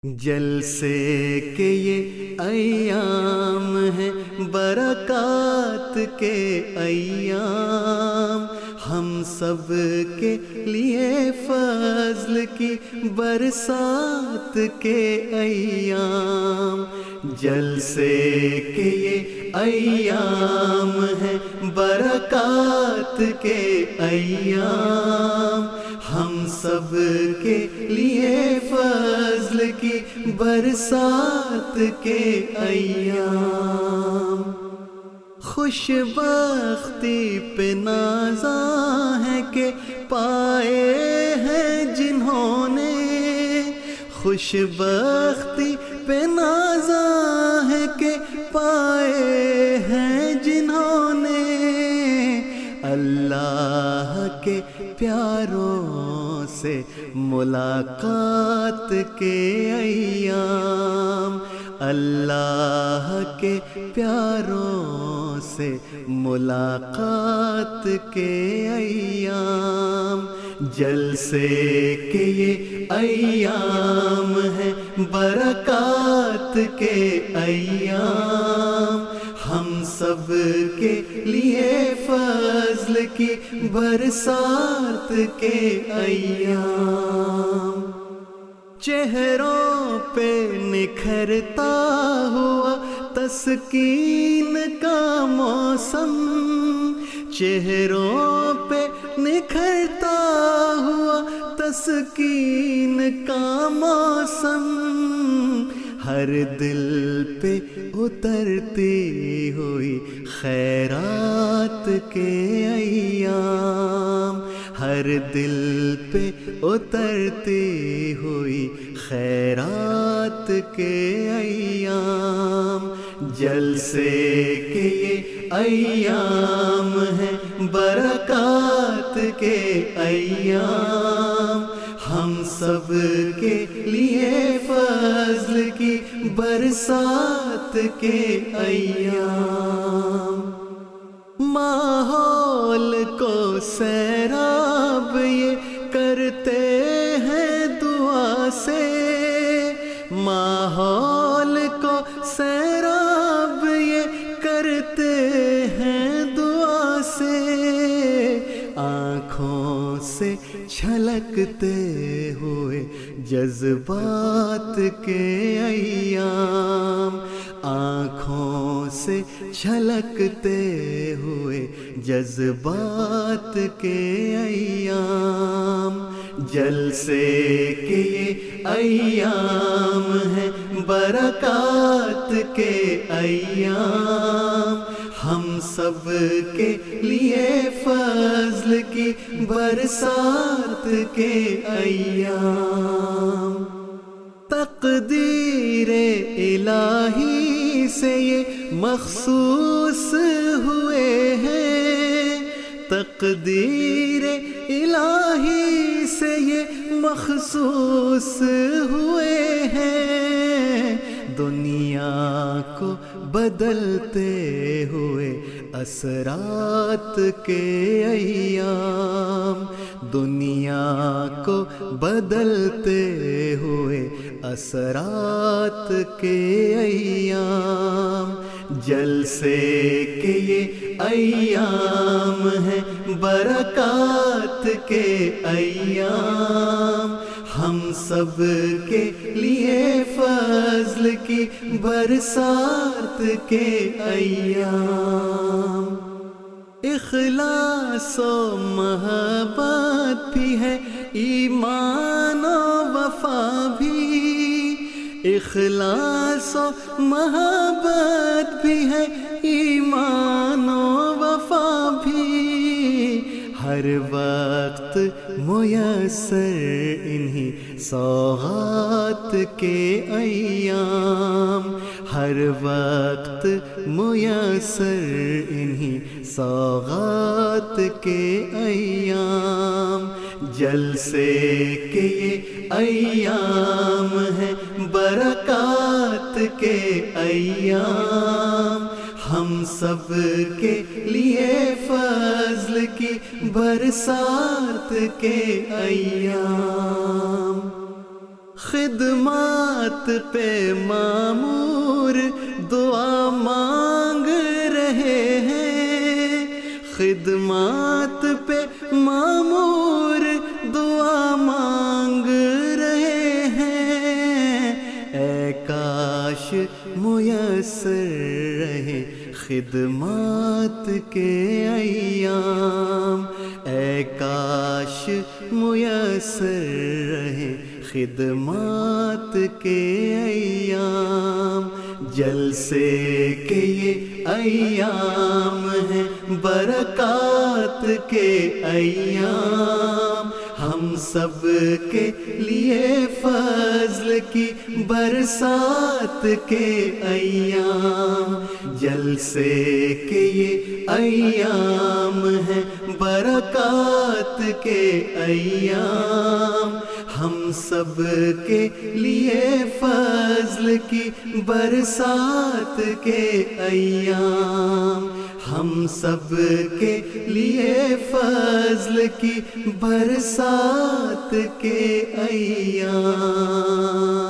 جلسے کے یہ ایام ہیں، برکات کے ایام، ہم سب کے لیے فضل کی برسات کے ایام۔ جلسے کے یہ ایام ہیں، برکات کے ایام، ہم سب کے لیے فضل کی برسات کے ایام۔ خوش بختی پہ نازاں ہے کہ پائے ہیں جنہوں نے، خوش بختی پہ نازاں ہے کہ پائے ہیں جنہوں نے اللہ کے پیاروں سے ملاقات کے ایام، اللہ کے پیاروں سے ملاقات کے ایام۔ جلسے کے یہ ایام ہیں، برکات کے ایام، ہم سب کے لیے فضل کی برسات کے ایام۔ چہروں پہ نکھرتا ہوا تسکین کا موسم، چہروں پہ نکھرتا ہوا تسکین کا موسم، ہر دل پہ اترتی ہوئی خیرات کے ایام، ہر دل پہ اترتی ہوئی خیرات کے ایام۔ جلسے کے یہ ایام ہیں، برکات کے ایام، ہم سب کے لیے فضل کی برسات کے ایام۔ ماحول کو سیراب یہ کرتے ہیں دعا سے، ماحول کو سیراب یہ کرتے ہیں دعا سے، آنکھوں سے چھلکتے ہوئے جذبات کے ایام، آنکھوں سے چھلکتے ہوئے جذبات کے ایام۔ جلسے کے یہ ایام ہیں، برکات کے ایام، ہم سب کے لیے فضل کی برسات کے ایام۔ تقدیر الہی سے یہ مخصوص ہوئے ہیں، تقدیر الہی سے یہ مخصوص ہوئے ہیں، دنیا کو بدلتے ہوئے اثرات کے ایام، دنیا کو بدلتے ہوئے اثرات کے ایام۔ جلسے کے یہ ایام ہیں، برکات کے ایام، ہم سب کے لیے فضل کی برسات کے ایام۔ اخلاص و محبت بھی ہے، ایمان و وفا بھی، اخلاص و محبت بھی ہے، ایمان و وفا بھی، ہر وقت میسر انہی سوغات کے ایام، ہر وقت میسر انہی سوغات کے ایام۔ جلسے کے یہ ایام ہیں، برکات کے ایام، ہم سب کے لیے فضل کی برسات کے ایام۔ خدمات پہ معمور دعا مانگ رہے ہیں، خدمات پہ معمور دعا مانگ رہے ہیں۔ اے کاش میسر رہے خدمات کے ایام، اے کاش میسر رہے خدمات کے ایام۔ جلسے کے یہ ایام ہیں برکات کے ایام، ہم سب کے لیے فضل کی برسات کے ایام۔ جلسے کے یہ ایام ہیں برکات کے ایام، ہم سب کے لیے فضل کی برسات کے ایام، ہم سب کے لیے فضل کی برسات کے ایام۔